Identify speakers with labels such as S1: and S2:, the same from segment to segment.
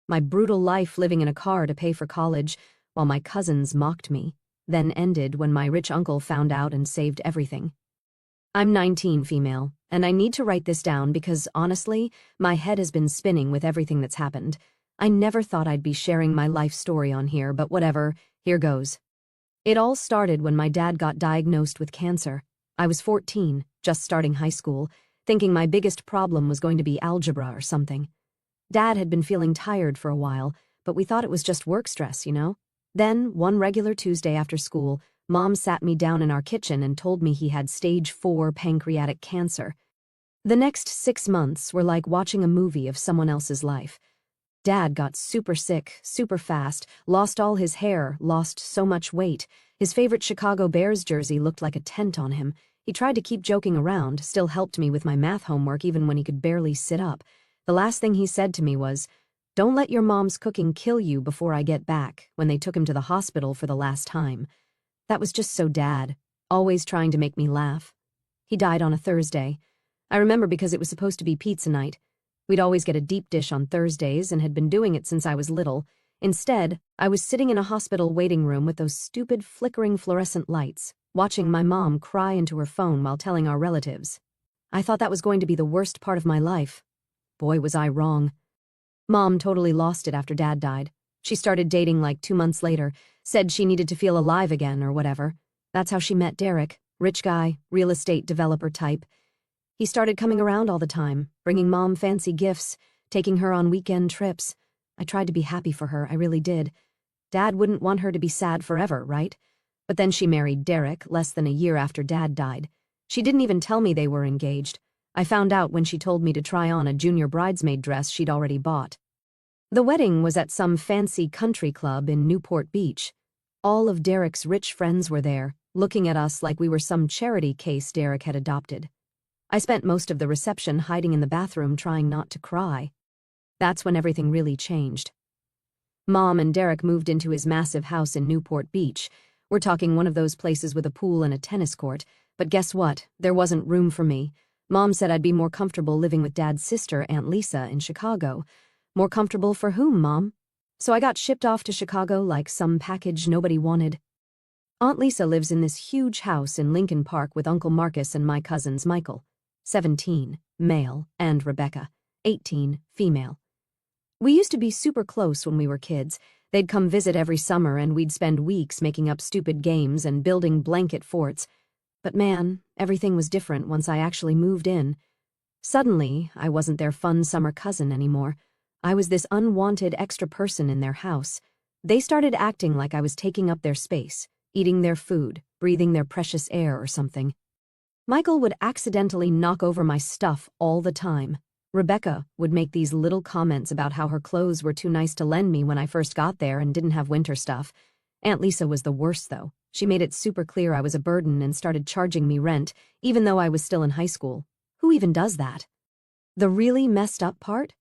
S1: My brutal life living in a car to pay for college while my cousins mocked me, then ended when my rich uncle found out and saved everything. I'm 19, female, and I need to write this down because, honestly, my head has been spinning with everything that's happened. I never thought I'd be sharing my life story on here, but whatever, here goes. It all started when my dad got diagnosed with cancer. I was 14, just starting high school, thinking my biggest problem was going to be algebra or something. Dad had been feeling tired for a while, but we thought it was just work stress, you know? Then, one regular Tuesday after school, Mom sat me down in our kitchen and told me he had stage 4 pancreatic cancer. The next 6 months were like watching a movie of someone else's life. Dad got super sick, super fast, lost all his hair, lost so much weight. His favorite Chicago Bears jersey looked like a tent on him. He tried to keep joking around, still helped me with my math homework even when he could barely sit up. The last thing he said to me was, "Don't let your mom's cooking kill you before I get back," when they took him to the hospital for the last time. That was just so Dad, always trying to make me laugh. He died on a Thursday. I remember because it was supposed to be pizza night. We'd always get a deep dish on Thursdays and had been doing it since I was little. Instead, I was sitting in a hospital waiting room with those stupid flickering fluorescent lights, watching my mom cry into her phone while telling our relatives. I thought that was going to be the worst part of my life. Boy, was I wrong. Mom totally lost it after Dad died. She started dating like 2 months later, said she needed to feel alive again or whatever. That's how she met Derek, rich guy, real estate developer type. He started coming around all the time, bringing Mom fancy gifts, taking her on weekend trips. I tried to be happy for her, I really did. Dad wouldn't want her to be sad forever, right? But then she married Derek less than a year after Dad died. She didn't even tell me they were engaged. I found out when she told me to try on a junior bridesmaid dress she'd already bought. The wedding was at some fancy country club in Newport Beach. All of Derek's rich friends were there, looking at us like we were some charity case Derek had adopted. I spent most of the reception hiding in the bathroom trying not to cry. That's when everything really changed. Mom and Derek moved into his massive house in Newport Beach. We're talking one of those places with a pool and a tennis court, but guess what? There wasn't room for me. Mom said I'd be more comfortable living with Dad's sister, Aunt Lisa, in Chicago. More comfortable for whom, Mom? So I got shipped off to Chicago like some package nobody wanted. Aunt Lisa lives in this huge house in Lincoln Park with Uncle Marcus and my cousins Michael, 17, male, and Rebecca, 18, female. We used to be super close when we were kids. They'd come visit every summer and we'd spend weeks making up stupid games and building blanket forts. But man, everything was different once I actually moved in. Suddenly, I wasn't their fun summer cousin anymore. I was this unwanted extra person in their house. They started acting like I was taking up their space, eating their food, breathing their precious air or something. Michael would accidentally knock over my stuff all the time. Rebecca would make these little comments about how her clothes were too nice to lend me when I first got there and didn't have winter stuff. Aunt Lisa was the worst, though. She made it super clear I was a burden and started charging me rent, even though I was still in high school. Who even does that? The really messed up part?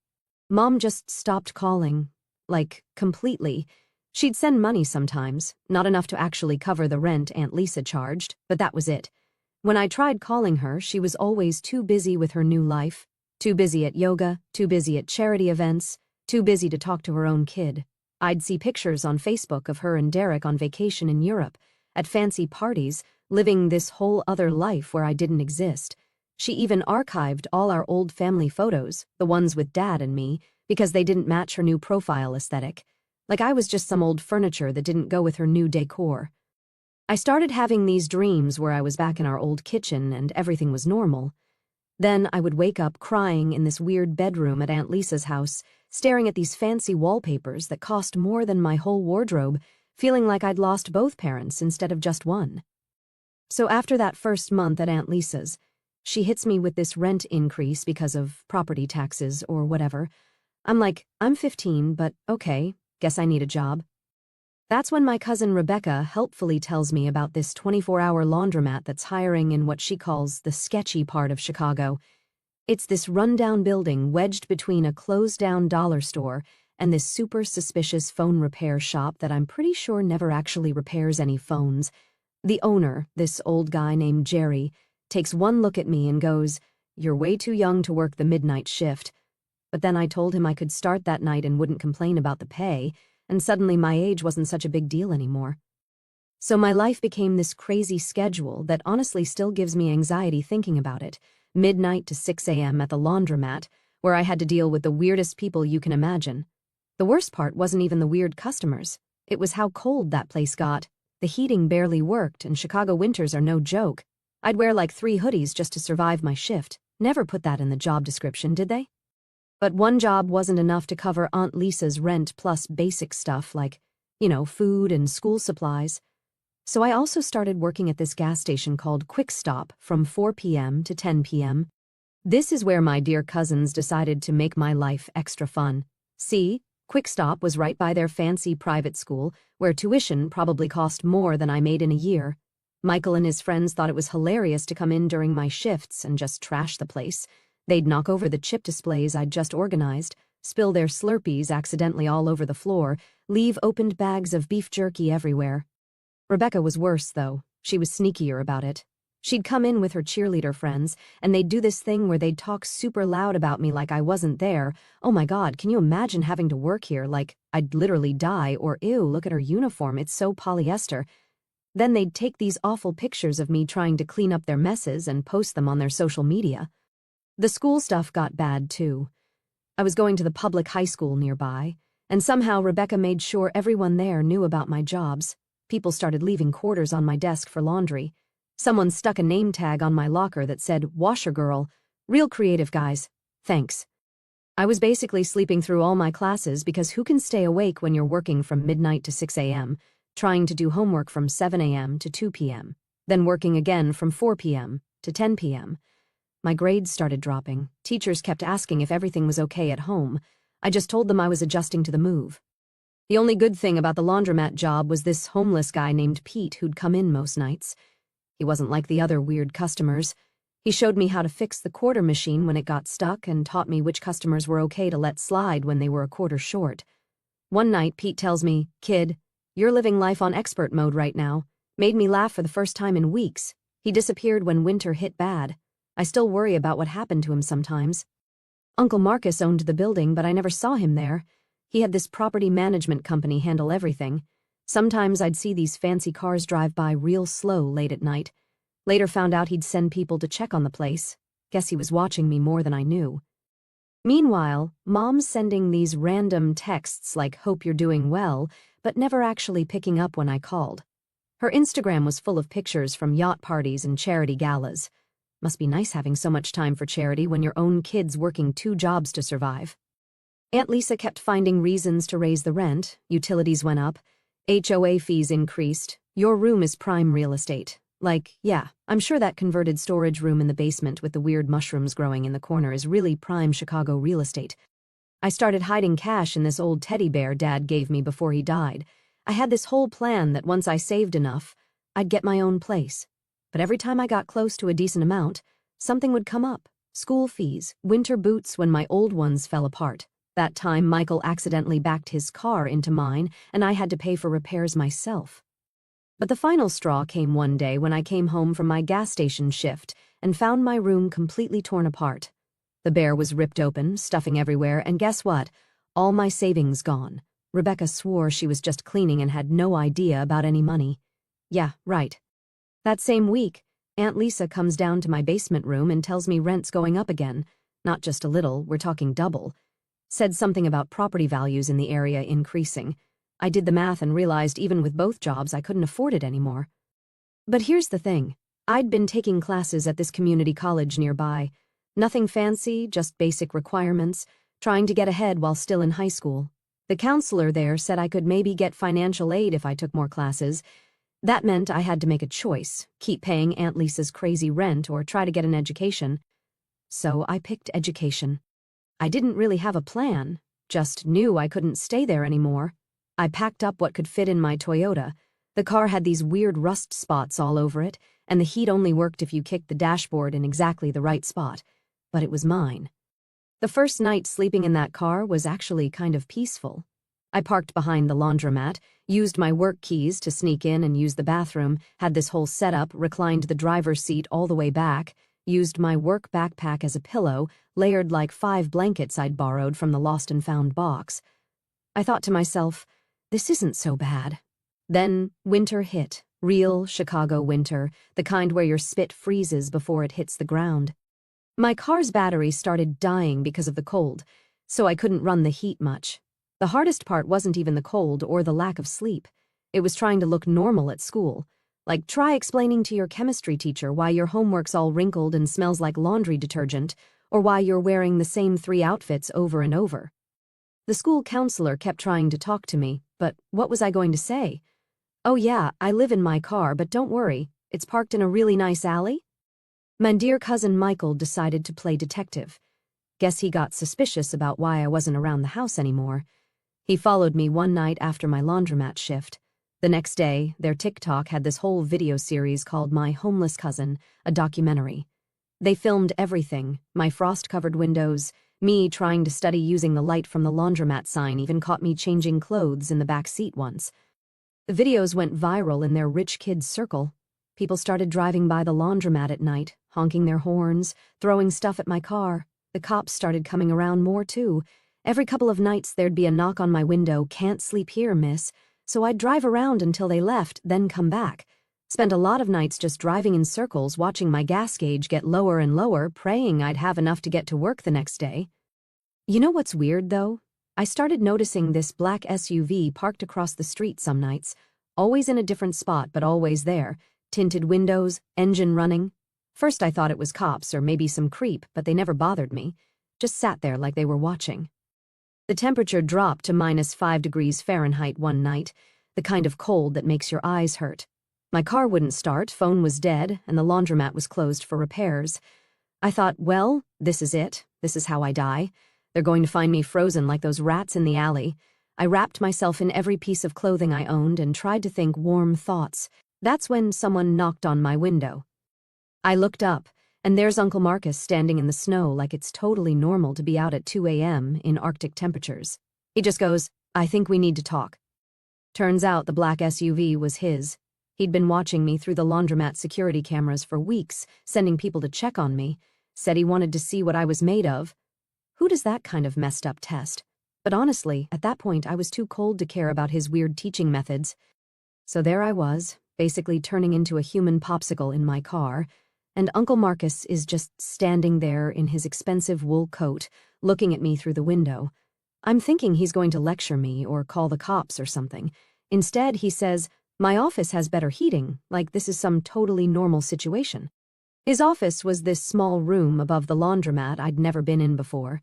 S1: Mom just stopped calling. Like, completely. She'd send money sometimes, not enough to actually cover the rent Aunt Lisa charged, but that was it. When I tried calling her, she was always too busy with her new life, too busy at yoga, too busy at charity events, too busy to talk to her own kid. I'd see pictures on Facebook of her and Derek on vacation in Europe, at fancy parties, living this whole other life where I didn't exist. She even archived all our old family photos, the ones with Dad and me, because they didn't match her new profile aesthetic. Like I was just some old furniture that didn't go with her new decor. I started having these dreams where I was back in our old kitchen and everything was normal. Then I would wake up crying in this weird bedroom at Aunt Lisa's house, staring at these fancy wallpapers that cost more than my whole wardrobe, feeling like I'd lost both parents instead of just one. So after that first month at Aunt Lisa's, she hits me with this rent increase because of property taxes or whatever. I'm like, I'm 15, but okay, guess I need a job. That's when my cousin Rebecca helpfully tells me about this 24-hour laundromat that's hiring in what she calls the sketchy part of Chicago. It's this rundown building wedged between a closed-down dollar store and this super suspicious phone repair shop that I'm pretty sure never actually repairs any phones. The owner, this old guy named Jerry, takes one look at me and goes, "You're way too young to work the midnight shift." But then I told him I could start that night and wouldn't complain about the pay, and suddenly my age wasn't such a big deal anymore. So my life became this crazy schedule that honestly still gives me anxiety thinking about it. Midnight to 6 a.m. at the laundromat, where I had to deal with the weirdest people you can imagine. The worst part wasn't even the weird customers. It was how cold that place got. The heating barely worked, and Chicago winters are no joke. I'd wear like 3 hoodies just to survive my shift. Never put that in the job description, did they? But one job wasn't enough to cover Aunt Lisa's rent plus basic stuff like, food and school supplies. So I also started working at this gas station called Quick Stop from 4 p.m. to 10 p.m. This is where my dear cousins decided to make my life extra fun. See, Quick Stop was right by their fancy private school, where tuition probably cost more than I made in a year. Michael and his friends thought it was hilarious to come in during my shifts and just trash the place. They'd knock over the chip displays I'd just organized, spill their Slurpees accidentally all over the floor, leave opened bags of beef jerky everywhere. Rebecca was worse, though. She was sneakier about it. She'd come in with her cheerleader friends, and they'd do this thing where they'd talk super loud about me like I wasn't there. Oh my God, can you imagine having to work here? Like, I'd literally die, or ew, look at her uniform, it's so polyester. Then they'd take these awful pictures of me trying to clean up their messes and post them on their social media. The school stuff got bad, too. I was going to the public high school nearby, and somehow Rebecca made sure everyone there knew about my jobs. People started leaving quarters on my desk for laundry. Someone stuck a name tag on my locker that said, "Washer Girl." Real creative, guys. Thanks. I was basically sleeping through all my classes because who can stay awake when you're working from midnight to 6 a.m., trying to do homework from 7 a.m. to 2 p.m., then working again from 4 p.m. to 10 p.m. My grades started dropping. Teachers kept asking if everything was okay at home. I just told them I was adjusting to the move. The only good thing about the laundromat job was this homeless guy named Pete who'd come in most nights. He wasn't like the other weird customers. He showed me how to fix the quarter machine when it got stuck and taught me which customers were okay to let slide when they were a quarter short. One night, Pete tells me, "Kid, you're living life on expert mode right now." Made me laugh for the first time in weeks. He disappeared when winter hit bad. I still worry about what happened to him sometimes. Uncle Marcus owned the building, but I never saw him there. He had this property management company handle everything. Sometimes I'd see these fancy cars drive by real slow late at night. Later found out he'd send people to check on the place. Guess he was watching me more than I knew. Meanwhile, Mom's sending these random texts like "hope you're doing well," but never actually picking up when I called. Her Instagram was full of pictures from yacht parties and charity galas. Must be nice having so much time for charity when your own kid's working 2 jobs to survive. Aunt Lisa kept finding reasons to raise the rent. Utilities went up. HOA fees increased. Your room is prime real estate. Like, yeah, I'm sure that converted storage room in the basement with the weird mushrooms growing in the corner is really prime Chicago real estate. I started hiding cash in this old teddy bear Dad gave me before he died. I had this whole plan that once I saved enough, I'd get my own place. But every time I got close to a decent amount, something would come up. School fees, winter boots when my old ones fell apart. That time Michael accidentally backed his car into mine and I had to pay for repairs myself. But the final straw came one day when I came home from my gas station shift and found my room completely torn apart. The bear was ripped open, stuffing everywhere, and guess what? All my savings gone. Rebecca swore she was just cleaning and had no idea about any money. Yeah, right. That same week, Aunt Lisa comes down to my basement room and tells me rent's going up again. Not just a little, we're talking double. Said something about property values in the area increasing. I did the math and realized even with both jobs I couldn't afford it anymore. But here's the thing. I'd been taking classes at this community college nearby. Nothing fancy, just basic requirements, trying to get ahead while still in high school. The counselor there said I could maybe get financial aid if I took more classes. That meant I had to make a choice, keep paying Aunt Lisa's crazy rent or try to get an education. So I picked education. I didn't really have a plan, just knew I couldn't stay there anymore. I packed up what could fit in my Toyota. The car had these weird rust spots all over it, and the heat only worked if you kicked the dashboard in exactly the right spot. But it was mine. The first night sleeping in that car was actually kind of peaceful. I parked behind the laundromat, used my work keys to sneak in and use the bathroom, had this whole setup, reclined the driver's seat all the way back. used my work backpack as a pillow, layered like 5 blankets I'd borrowed from the lost and found box. I thought to myself, this isn't so bad. Then winter hit, real Chicago winter, the kind where your spit freezes before it hits the ground. My car's battery started dying because of the cold, so I couldn't run the heat much. The hardest part wasn't even the cold or the lack of sleep. It was trying to look normal at school. Like, try explaining to your chemistry teacher why your homework's all wrinkled and smells like laundry detergent, or why you're wearing the same 3 outfits over and over. The school counselor kept trying to talk to me, but what was I going to say? Oh yeah, I live in my car, but don't worry, it's parked in a really nice alley? My dear cousin Michael decided to play detective. Guess he got suspicious about why I wasn't around the house anymore. He followed me one night after my laundromat shift. The next day, their TikTok had this whole video series called My Homeless Cousin, a documentary. They filmed everything, my frost-covered windows, me trying to study using the light from the laundromat sign even caught me changing clothes in the back seat once. The videos went viral in their rich kids' circle. People started driving by the laundromat at night, honking their horns, throwing stuff at my car. The cops started coming around more too. Every couple of nights there'd be a knock on my window, "Can't sleep here, miss." So I'd drive around until they left, then come back. Spent a lot of nights just driving in circles, watching my gas gauge get lower and lower, praying I'd have enough to get to work the next day. You know what's weird, though? I started noticing this black SUV parked across the street some nights, always in a different spot but always there, tinted windows, engine running. First I thought it was cops or maybe some creep, but they never bothered me. Just sat there like they were watching. The temperature dropped to -5 degrees Fahrenheit one night, the kind of cold that makes your eyes hurt. My car wouldn't start, phone was dead, and the laundromat was closed for repairs. I thought, well, this is it. This is how I die. They're going to find me frozen like those rats in the alley. I wrapped myself in every piece of clothing I owned and tried to think warm thoughts. That's when someone knocked on my window. I looked up, and there's Uncle Marcus standing in the snow like it's totally normal to be out at 2 a.m. in Arctic temperatures. He just goes, "I think we need to talk." Turns out the black SUV was his. He'd been watching me through the laundromat security cameras for weeks, sending people to check on me. Said he wanted to see what I was made of. Who does that kind of messed up test? But honestly, at that point I was too cold to care about his weird teaching methods. So there I was, basically turning into a human popsicle in my car, and Uncle Marcus is just standing there in his expensive wool coat, looking at me through the window. I'm thinking he's going to lecture me or call the cops or something. Instead, he says, "My office has better heating, like this is some totally normal situation." His office was this small room above the laundromat I'd never been in before.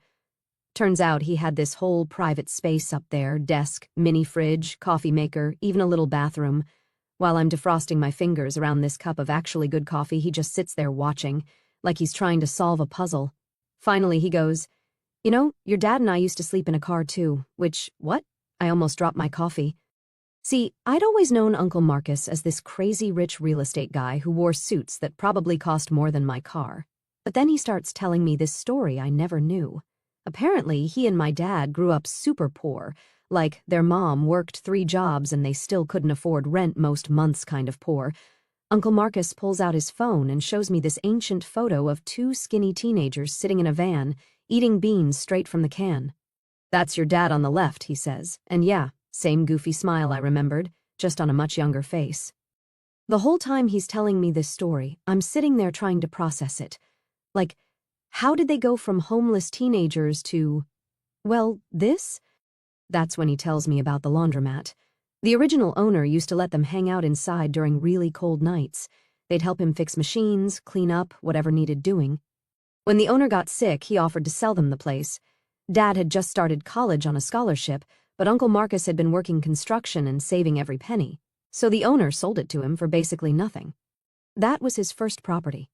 S1: Turns out he had this whole private space up there, desk, mini fridge, coffee maker, even a little bathroom. While I'm defrosting my fingers around this cup of actually good coffee, he just sits there watching, like he's trying to solve a puzzle. Finally, he goes, "You know, your dad and I used to sleep in a car too," which, what? I almost dropped my coffee. See, I'd always known Uncle Marcus as this crazy rich real estate guy who wore suits that probably cost more than my car. But then he starts telling me this story I never knew. Apparently, he and my dad grew up super poor, like their mom worked 3 jobs and they still couldn't afford rent most months kind of poor. Uncle Marcus pulls out his phone and shows me this ancient photo of 2 skinny teenagers sitting in a van, eating beans straight from the can. "That's your dad on the left," he says, and yeah, same goofy smile I remembered, just on a much younger face. The whole time he's telling me this story, I'm sitting there trying to process it. Like, how did they go from homeless teenagers to, well, this? That's when he tells me about the laundromat. The original owner used to let them hang out inside during really cold nights. They'd help him fix machines, clean up, whatever needed doing. When the owner got sick, he offered to sell them the place. Dad had just started college on a scholarship, but Uncle Marcus had been working construction and saving every penny, so the owner sold it to him for basically nothing. That was his first property.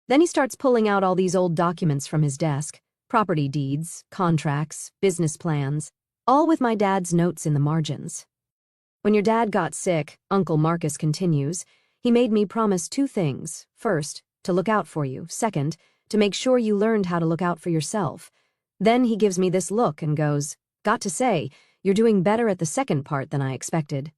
S1: Then he starts pulling out all these old documents from his desk, property deeds, contracts, business plans, all with my dad's notes in the margins. When your dad got sick, Uncle Marcus continues, he made me promise 2 things. First, to look out for you. Second, to make sure you learned how to look out for yourself. Then he gives me this look and goes, "Got to say, you're doing better at the second part than I expected."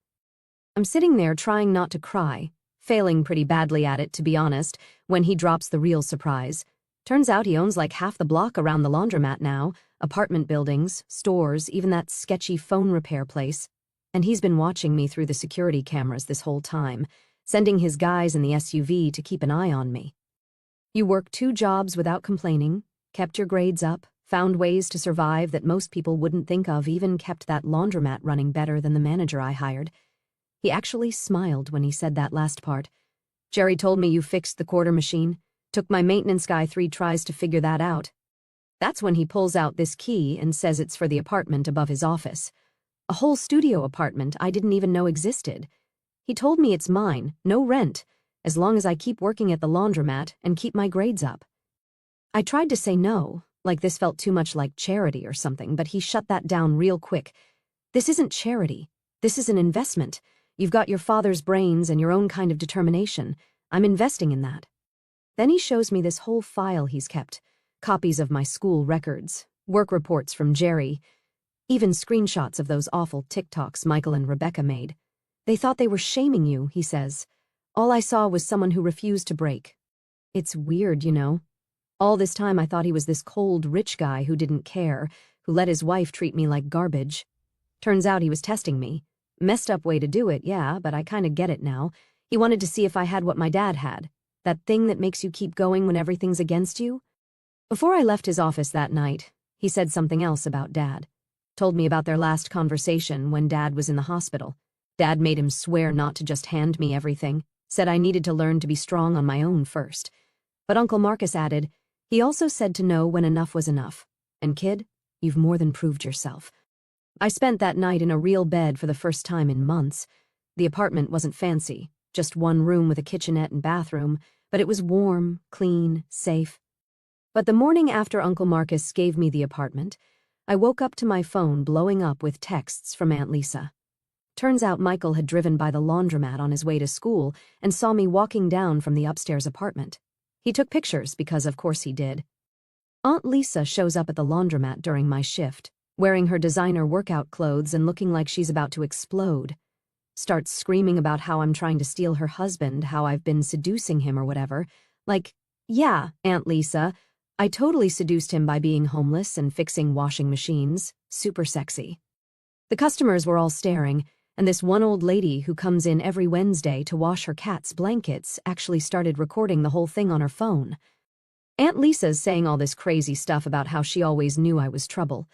S1: I'm sitting there trying not to cry, failing pretty badly at it, to be honest, when he drops the real surprise. Turns out he owns like half the block around the laundromat now, apartment buildings, stores, even that sketchy phone repair place. And he's been watching me through the security cameras this whole time, sending his guys in the SUV to keep an eye on me. You worked 2 jobs without complaining, kept your grades up, found ways to survive that most people wouldn't think of, even kept that laundromat running better than the manager I hired. He actually smiled when he said that last part. Jerry told me you fixed the quarter machine. Took my maintenance guy 3 tries to figure that out. That's when he pulls out this key and says it's for the apartment above his office. A whole studio apartment I didn't even know existed. He told me it's mine, no rent, as long as I keep working at the laundromat and keep my grades up. I tried to say no, like this felt too much like charity or something, but he shut that down real quick. This isn't charity. This is an investment. You've got your father's brains and your own kind of determination. I'm investing in that. Then he shows me this whole file he's kept, copies of my school records, work reports from Jerry, even screenshots of those awful TikToks Michael and Rebecca made. They thought they were shaming you, he says. All I saw was someone who refused to break. It's weird, you know. All this time I thought he was this cold, rich guy who didn't care, who let his wife treat me like garbage. Turns out he was testing me. Messed up way to do it, yeah, but I kinda get it now. He wanted to see if I had what my dad had. That thing that makes you keep going when everything's against you? Before I left his office that night, he said something else about Dad. Told me about their last conversation when Dad was in the hospital. Dad made him swear not to just hand me everything, said I needed to learn to be strong on my own first. But Uncle Marcus added, he also said to know when enough was enough. And kid, you've more than proved yourself. I spent that night in a real bed for the first time in months. The apartment wasn't fancy, just 1 room with a kitchenette and bathroom, but it was warm, clean, safe. But the morning after Uncle Marcus gave me the apartment, I woke up to my phone blowing up with texts from Aunt Lisa. Turns out Michael had driven by the laundromat on his way to school and saw me walking down from the upstairs apartment. He took pictures because of course he did. Aunt Lisa shows up at the laundromat during my shift, wearing her designer workout clothes and looking like she's about to explode. Starts screaming about how I'm trying to steal her husband, how I've been seducing him or whatever. Like, yeah, Aunt Lisa, I totally seduced him by being homeless and fixing washing machines. Super sexy. The customers were all staring, and this one old lady who comes in every Wednesday to wash her cat's blankets actually started recording the whole thing on her phone. Aunt Lisa's saying all this crazy stuff about how she always knew I was trouble.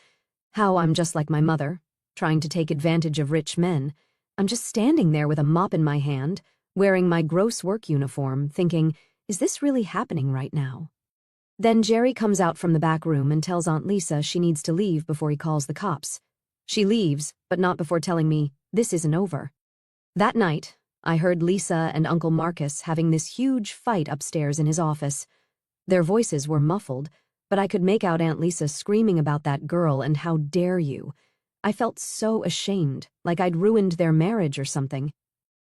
S1: How I'm just like my mother, trying to take advantage of rich men. I'm just standing there with a mop in my hand, wearing my gross work uniform, thinking, is this really happening right now? Then Jerry comes out from the back room and tells Aunt Lisa she needs to leave before he calls the cops. She leaves, but not before telling me, this isn't over. That night, I heard Lisa and Uncle Marcus having this huge fight upstairs in his office. Their voices were muffled, but I could make out Aunt Lisa screaming about that girl and how dare you. I felt so ashamed, like I'd ruined their marriage or something.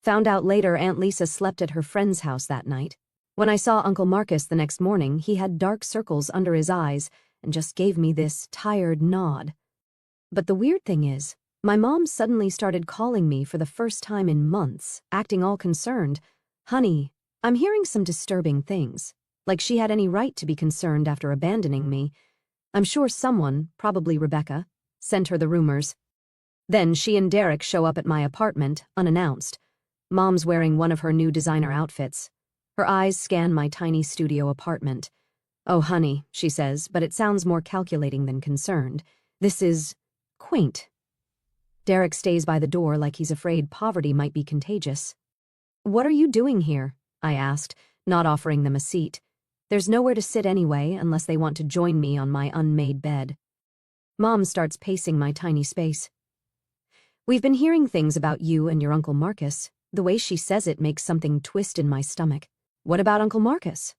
S1: Found out later Aunt Lisa slept at her friend's house that night. When I saw Uncle Marcus the next morning, he had dark circles under his eyes and just gave me this tired nod. But the weird thing is, my mom suddenly started calling me for the first time in months, acting all concerned. Honey, I'm hearing some disturbing things. Like she had any right to be concerned after abandoning me. I'm sure someone, probably Rebecca, sent her the rumors. Then she and Derek show up at my apartment, unannounced. Mom's wearing one of her new designer outfits. Her eyes scan my tiny studio apartment. Oh, honey, she says, but it sounds more calculating than concerned. This is quaint. Derek stays by the door like he's afraid poverty might be contagious. What are you doing here? I asked, not offering them a seat. There's nowhere to sit anyway unless they want to join me on my unmade bed. Mom starts pacing my tiny space. We've been hearing things about you and your Uncle Marcus. The way she says it makes something twist in my stomach. What about Uncle Marcus?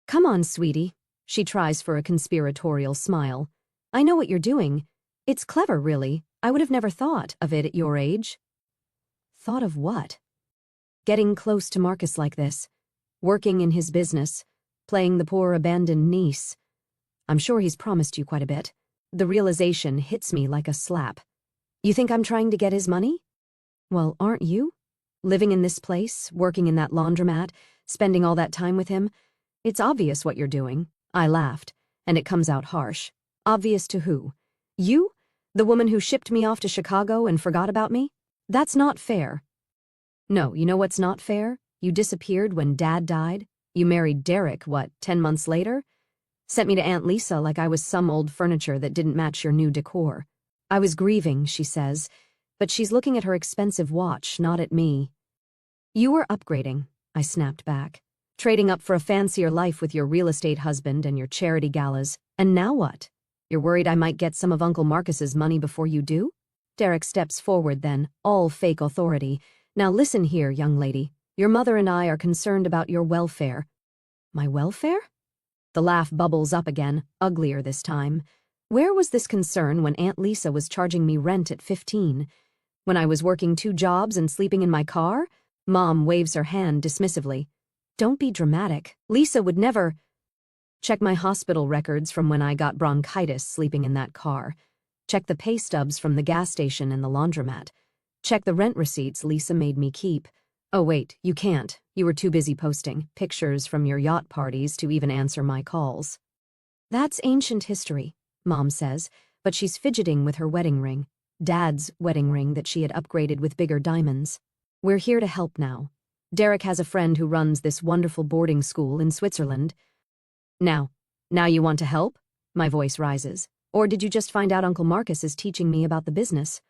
S1: Come on, sweetie. She tries for a conspiratorial smile. I know what you're doing. It's clever, really. I would have never thought of it at your age. Thought of what? Getting close to Marcus like this. Working in his business. Playing the poor abandoned niece. I'm sure he's promised you quite a bit. The realization hits me like a slap. You think I'm trying to get his money? Well, aren't you? Living in this place, working in that laundromat, spending all that time with him. It's obvious what you're doing. I laughed, and it comes out harsh. Obvious to who? You? The woman who shipped me off to Chicago and forgot about me? That's not fair. No, you know what's not fair? You disappeared when Dad died. You married Derek, 10 months later? Sent me to Aunt Lisa like I was some old furniture that didn't match your new decor. I was grieving, she says, but she's looking at her expensive watch, not at me. You were upgrading, I snapped back. Trading up for a fancier life with your real estate husband and your charity galas. And now what? You're worried I might get some of Uncle Marcus's money before you do? Derek steps forward then, all fake authority. Now listen here, young lady. Your mother and I are concerned about your welfare. My welfare? The laugh bubbles up again, uglier this time. Where was this concern when Aunt Lisa was charging me rent at 15? When I was working 2 jobs and sleeping in my car? Mom waves her hand dismissively. Don't be dramatic. Lisa would never. Check my hospital records from when I got bronchitis sleeping in that car. Check the pay stubs from the gas station and the laundromat. Check the rent receipts Lisa made me keep. Oh wait, you can't. You were too busy posting pictures from your yacht parties to even answer my calls. That's ancient history, Mom says, but she's fidgeting with her wedding ring. Dad's wedding ring that she had upgraded with bigger diamonds. We're here to help now. Derek has a friend who runs this wonderful boarding school in Switzerland. Now you want to help? My voice rises. Or did you just find out Uncle Marcus is teaching me about the business?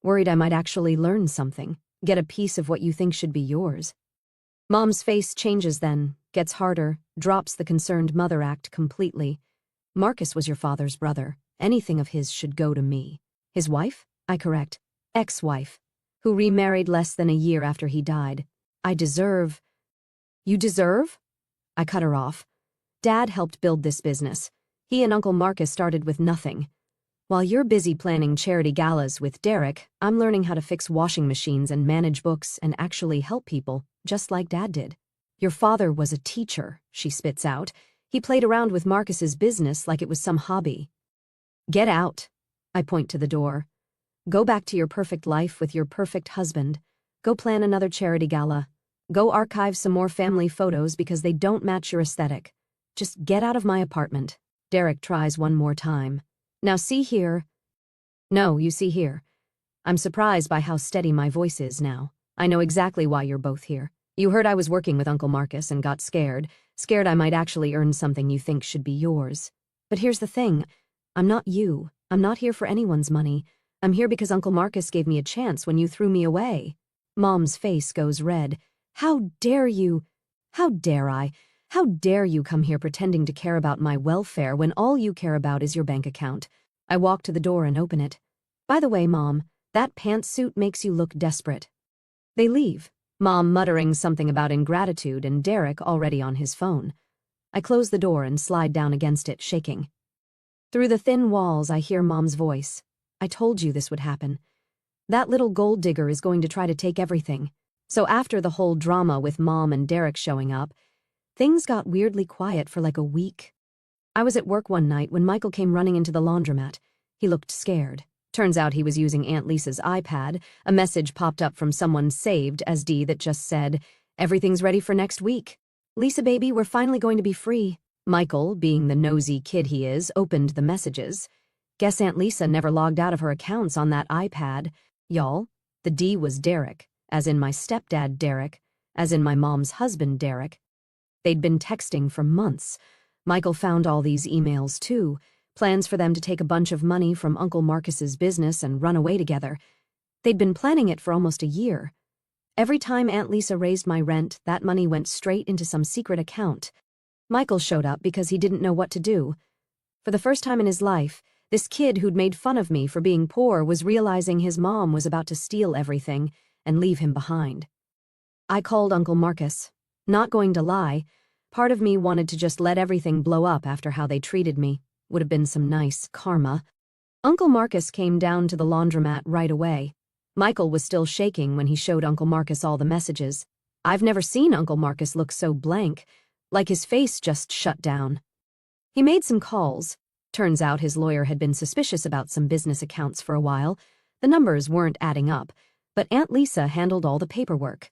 S1: Worried I might actually learn something, get a piece of what you think should be yours. Mom's face changes then, gets harder, drops the concerned mother act completely. Marcus was your father's brother. Anything of his should go to me. His wife? I correct. Ex-wife. Who remarried less than a year after he died. I deserve. You deserve? I cut her off. Dad helped build this business. He and Uncle Marcus started with nothing. While you're busy planning charity galas with Derek, I'm learning how to fix washing machines and manage books and actually help people, just like Dad did. Your father was a teacher, she spits out. He played around with Marcus's business like it was some hobby. Get out. I point to the door. Go back to your perfect life with your perfect husband. Go plan another charity gala. Go archive some more family photos because they don't match your aesthetic. Just get out of my apartment. Derek tries one more time. Now see here. No, you see here. I'm surprised by how steady my voice is now. I know exactly why you're both here. You heard I was working with Uncle Marcus and got scared I might actually earn something you think should be yours. But here's the thing. I'm not you. I'm not here for anyone's money. I'm here because Uncle Marcus gave me a chance when you threw me away. Mom's face goes red. How dare you? How dare I? How dare you come here pretending to care about my welfare when all you care about is your bank account? I walk to the door and open it. By the way, Mom, that pantsuit makes you look desperate. They leave, Mom muttering something about ingratitude and Derek already on his phone. I close the door and slide down against it, shaking. Through the thin walls, I hear Mom's voice. I told you this would happen. That little gold digger is going to try to take everything. So after the whole drama with Mom and Derek showing up, things got weirdly quiet for like a week. I was at work one night when Michael came running into the laundromat. He looked scared. Turns out he was using Aunt Lisa's iPad. A message popped up from someone saved as D that just said, "Everything's ready for next week. Lisa baby, we're finally going to be free." Michael, being the nosy kid he is, opened the messages. Guess Aunt Lisa never logged out of her accounts on that iPad. Y'all, the D was Derek, as in my stepdad Derek, as in my mom's husband Derek. They'd been texting for months. Michael found all these emails too, plans for them to take a bunch of money from Uncle Marcus's business and run away together. They'd been planning it for almost a year. Every time Aunt Lisa raised my rent, that money went straight into some secret account. Michael showed up because he didn't know what to do. For the first time in his life, this kid who'd made fun of me for being poor was realizing his mom was about to steal everything and leave him behind. I called Uncle Marcus. Not going to lie, part of me wanted to just let everything blow up after how they treated me. Would have been some nice karma. Uncle Marcus came down to the laundromat right away. Michael was still shaking when he showed Uncle Marcus all the messages. I've never seen Uncle Marcus look so blank, like his face just shut down. He made some calls. Turns out his lawyer had been suspicious about some business accounts for a while. The numbers weren't adding up, but Aunt Lisa handled all the paperwork.